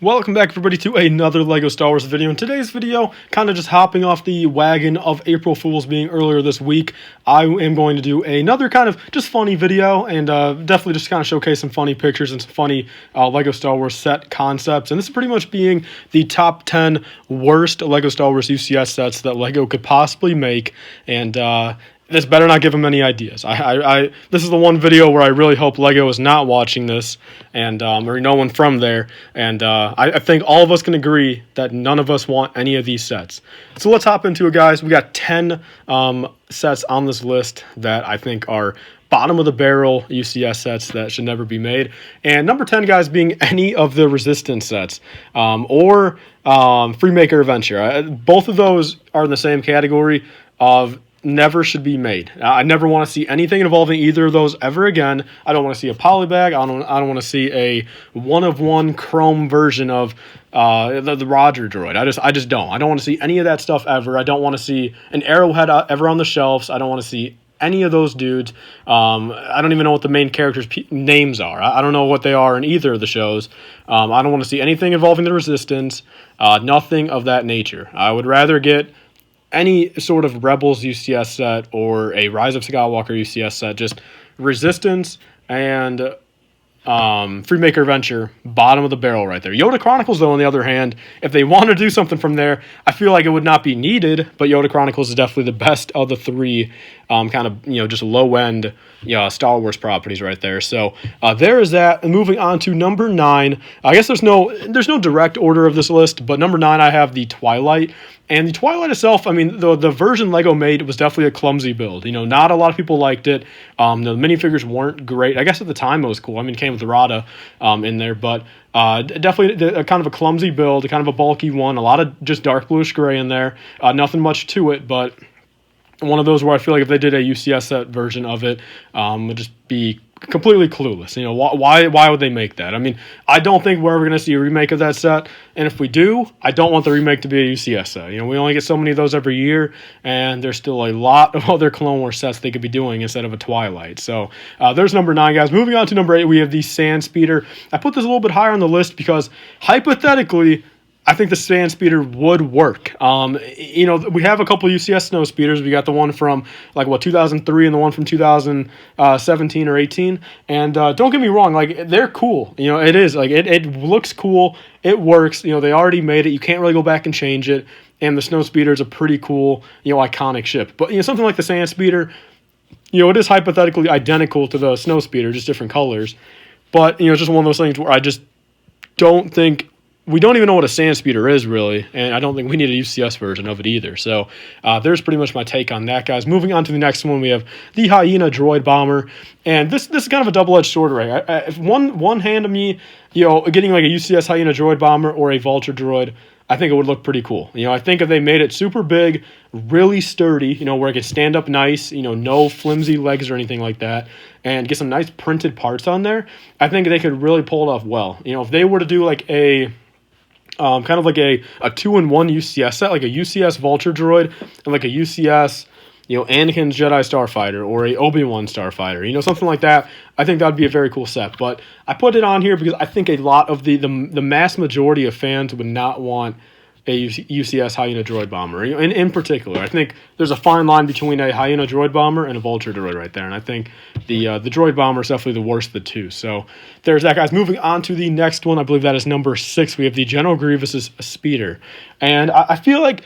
Welcome back everybody to another LEGO Star Wars video. In today's video, kind of just hopping off the wagon of April Fool's being earlier this week, I am going to do another kind of just funny video and definitely just kind of showcase some funny pictures and some funny LEGO Star Wars set concepts. And this is pretty much being the top 10 worst LEGO Star Wars UCS sets that LEGO could possibly make. And this better not give them any ideas. This is the one video where I really hope LEGO is not watching this, and or no one from there. And I think all of us can agree that none of us want any of these sets. So let's hop into it, guys. We got 10 sets on this list that I think are bottom of the barrel UCS sets that should never be made. And number 10, guys, being any of the Resistance sets or Freemaker Adventure. Both of those are in the same category of never should be made. I never want to see anything involving either of those ever again. I don't want to see a polybag. I don't want to see a one-of-one chrome version of the Roger droid. I just don't. I don't want to see any of that stuff ever. I don't want to see an Arrowhead ever on the shelves. I don't want to see any of those dudes. I don't even know what the main characters' names are. I don't know what they are in either of the shows. I don't want to see anything involving the Resistance. Nothing of that nature. I would rather get any sort of Rebels UCS set or a Rise of Skywalker UCS set, just Resistance and Freemaker Adventure, bottom of the barrel right there. Yoda Chronicles, though, on the other hand, if they want to do something from there, I feel like it would not be needed, but Yoda Chronicles is definitely the best of the three kind of, just low-end Star Wars properties right there. So there is that. And moving on to number 9, I guess there's no direct order of this list, but number 9 I have the Twilight. And the Twilight itself, I mean, the version LEGO made was definitely a clumsy build. Not a lot of people liked it. The minifigures weren't great. I guess at the time it was cool. I mean, it came with Rada in there, but definitely kind of a clumsy build, kind of a bulky one. A lot of just dark bluish gray in there. Nothing much to it, but one of those where I feel like if they did a UCS set version of it, would just be completely clueless. Why would they make that? I mean, I don't think we're ever going to see a remake of that set, and if we do, I don't want the remake to be a UCS set. We only get so many of those every year, and there's still a lot of other Clone Wars sets they could be doing instead of a Twilight. So there's number 9, guys. Moving on to number 8, we have the Snowspeeder. I put this a little bit higher on the list because hypothetically, I think the Snowspeeder would work. We have a couple UCS Snowspeeders. We got the one from 2003 and the one from 2017 or 18. And don't get me wrong, they're cool. It is it looks cool. It works. They already made it. You can't really go back and change it. And the Snowspeeder is a pretty cool, iconic ship. But something like the Snowspeeder, it is hypothetically identical to the Snowspeeder, just different colors. But it's just one of those things where I just don't think. We don't even know what a Snowspeeder is, really, and I don't think we need a UCS version of it either. So there's pretty much my take on that, guys. Moving on to the next one, we have the Hyena Droid Bomber, and this is kind of a double-edged sword, right? If one hand of me, getting like a UCS Hyena Droid Bomber or a Vulture Droid, I think it would look pretty cool. I think if they made it super big, really sturdy, where it could stand up nice, no flimsy legs or anything like that, and get some nice printed parts on there, I think they could really pull it off well. If they were to do like a kind of like a 2-in-1 UCS set, like a UCS Vulture Droid and like a UCS, Anakin's Jedi Starfighter or a Obi-Wan Starfighter, something like that. I think that would be a very cool set. But I put it on here because I think a lot of the mass majority of fans would not want a UCS Hyena Droid Bomber. In particular, I think there's a fine line between a Hyena Droid Bomber and a Vulture Droid right there. And I think the Droid Bomber is definitely the worst of the two. So there's that, guys. Moving on to the next one, I believe that is number 6. We have the General Grievous Speeder. And I feel like,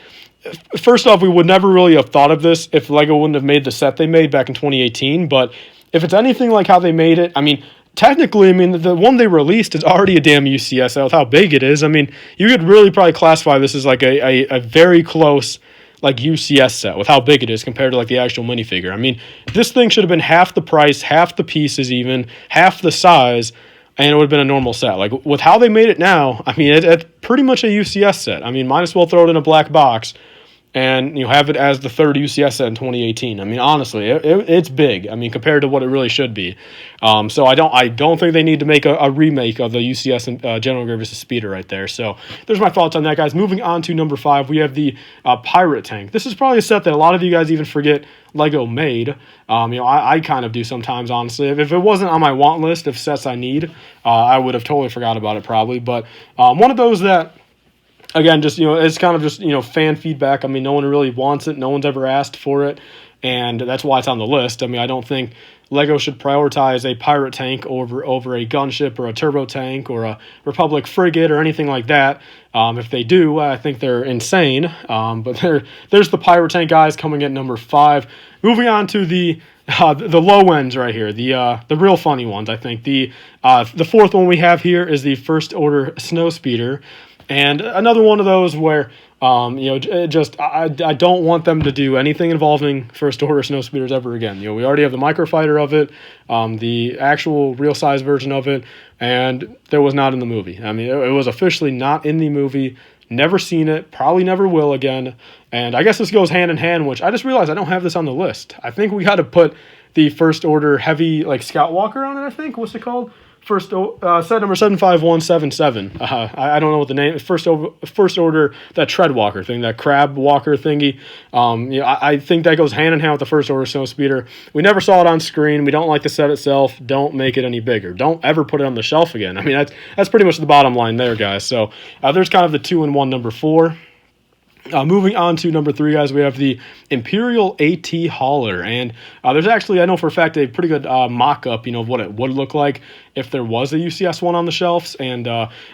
first off, we would never really have thought of this if LEGO wouldn't have made the set they made back in 2018. But if it's anything like how they made it, I mean, technically, the one they released is already a damn UCS set with how big it is. I mean, you could really probably classify this as like a very close UCS set with how big it is compared to the actual minifigure. I mean, this thing should have been half the price, half the pieces even, half the size, and it would have been a normal set. With how they made it now, I mean, it's pretty much a UCS set. I mean, might as well throw it in a black box and have it as the third UCS set in 2018. I mean, honestly, it's big. I mean, compared to what it really should be. So I don't think they need to make a remake of the UCS and General Grievous Speeder right there. So there's my thoughts on that, guys. Moving on to number 5, we have the Pirate Tank. This is probably a set that a lot of you guys even forget Lego made. I kind of do sometimes, honestly. If it wasn't on my want list of sets I need, I would have totally forgot about it probably. But one of those that, again, just, it's kind of just, fan feedback. I mean, no one really wants it. No one's ever asked for it. And that's why it's on the list. I mean, I don't think Lego should prioritize a pirate tank over a gunship or a turbo tank or a Republic frigate or anything like that. If they do, I think they're insane. But there's the pirate tank guys coming at number 5. Moving on to the low ends right here, the real funny ones. I think the fourth one we have here is the First Order Snowspeeder, and another one of those where I don't want them to do anything involving First Order Snowspeeders ever again. We already have the microfighter of it, the actual real size version of it, and there was not in the movie. I mean, it was officially not in the movie. Never seen it, probably never will again. And I guess this goes hand in hand, which I just realized I don't have this on the list. I think we got to put the First Order heavy, like, Scout Walker on it, I think. What's it called? Set number 75177. I don't know what the name is. First Order, that tread walker thing, that crab walker thingy. I think that goes hand in hand with the First Order Snowspeeder. We never saw it on screen. We don't like the set itself. Don't make it any bigger. Don't ever put it on the shelf again. I mean, that's pretty much the bottom line there, guys. So there's kind of the 2-in-1 number 4. Moving on to number 3, guys, we have the Imperial AT Hauler, and there's actually, I know for a fact, a pretty good mock-up, of what it would look like if there was a UCS one on the shelves, and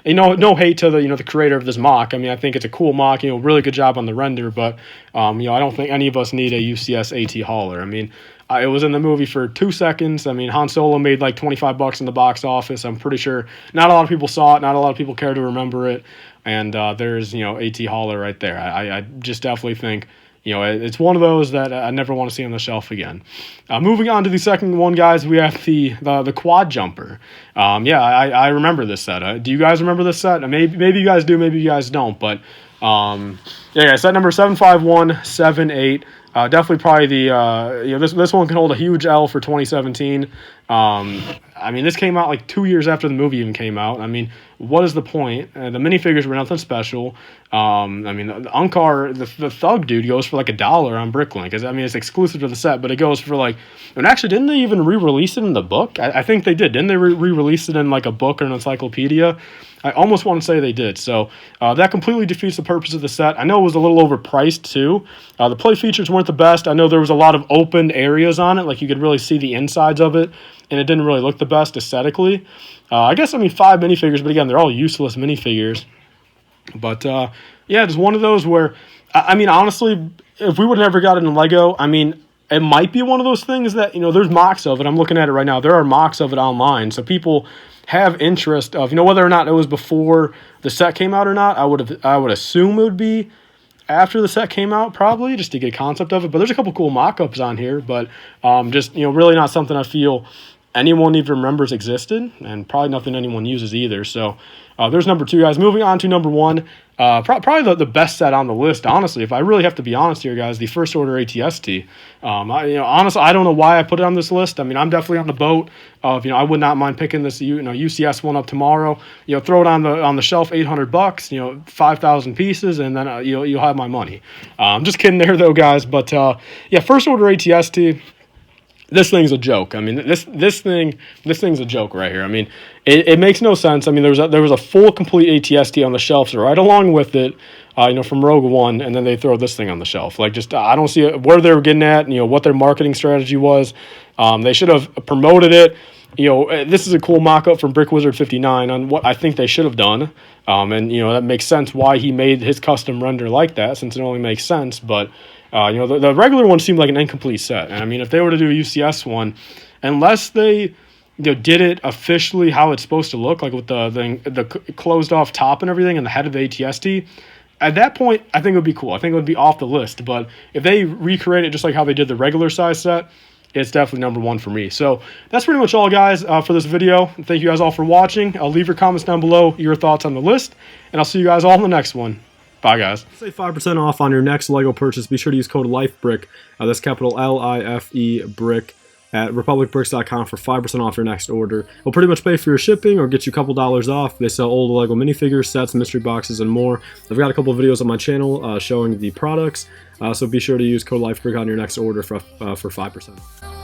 no hate to the creator of this mock. I mean, I think it's a cool mock, really good job on the render, but I don't think any of us need a UCS AT Hauler. I mean, it was in the movie for 2 seconds. I mean, Han Solo made like $25 in the box office. I'm pretty sure not a lot of people saw it. Not a lot of people care to remember it. And there's, AT Hauler right there. I just definitely think, it's one of those that I never want to see on the shelf again. Moving on to the second one, guys, we have the Quad Jumper. I remember this set. Do you guys remember this set? Maybe you guys do, maybe you guys don't. But, set number 75178. Definitely probably this one can hold a huge L for 2017. I mean, this came out like 2 years after the movie even came out. I mean, what is the point? The minifigures were nothing special. I mean, the Unkar, the Thug dude goes for like $1 on Bricklink. I mean, it's exclusive to the set, but it goes for like, and actually, didn't they even re-release it in the book? I think they did. Didn't they re-release it in like a book or an encyclopedia? I almost want to say they did. So that completely defeats the purpose of the set. I know it was a little overpriced too. The play features weren't the best. I know there was a lot of open areas on it, like you could really see the insides of it, and it didn't really look the best aesthetically. I guess, 5 minifigures, but again, they're all useless minifigures. But just one of those where, I mean, honestly, if we would have never got it in Lego, I mean, it might be one of those things that, there's mocks of it. I'm looking at it right now. There are mocks of it online, so people have interest of, whether or not it was before the set came out or not. I would assume it would be after the set came out, probably, just to get a concept of it. But there's a couple cool mock-ups on here, but just, really not something I feel anyone even remembers existed, and probably nothing anyone uses either. So there's number 2, guys. Moving on to number 1, probably the best set on the list, honestly. If I really have to be honest here, guys, the First Order ATST. Honestly, I don't know why I put it on this list. I mean, I'm definitely on the boat of, I would not mind picking this, UCS one up tomorrow. Throw it on the shelf, $800, 5,000 pieces, and then you'll have my money. I'm just kidding there, though, guys. But First Order ATST. This thing's a joke. I mean, this thing's a joke right here. I mean, it makes no sense. I mean, there was a full, complete ATST on the shelves right along with it, from Rogue One, and then they throw this thing on the shelf. Like, just I don't see where they were getting at. What their marketing strategy was. They should have promoted it. This is a cool mock-up from Brick Wizard 59 on what I think they should have done. And that makes sense why he made his custom render like that, since it only makes sense. But the regular one seemed like an incomplete set. And I mean, if they were to do a UCS one, unless they did it officially how it's supposed to look, like with the closed off top and everything and the head of the ATST, at that point, I think it would be cool. I think it would be off the list. But if they recreate it just like how they did the regular size set, it's definitely number 1 for me. So that's pretty much all, guys, for this video. Thank you guys all for watching. I'll leave your comments down below, your thoughts on the list, and I'll see you guys all in the next one. Bye, guys. Save 5% off on your next Lego purchase. Be sure to use code LIFEBRICK. That's capital LIFE BRICK. at republicbricks.com for 5% off your next order. It'll pretty much pay for your shipping or get you a couple dollars off. They sell old Lego minifigures, sets, mystery boxes, and more. I've got a couple of videos on my channel showing the products, so be sure to use code LifeBrick on your next order for 5%.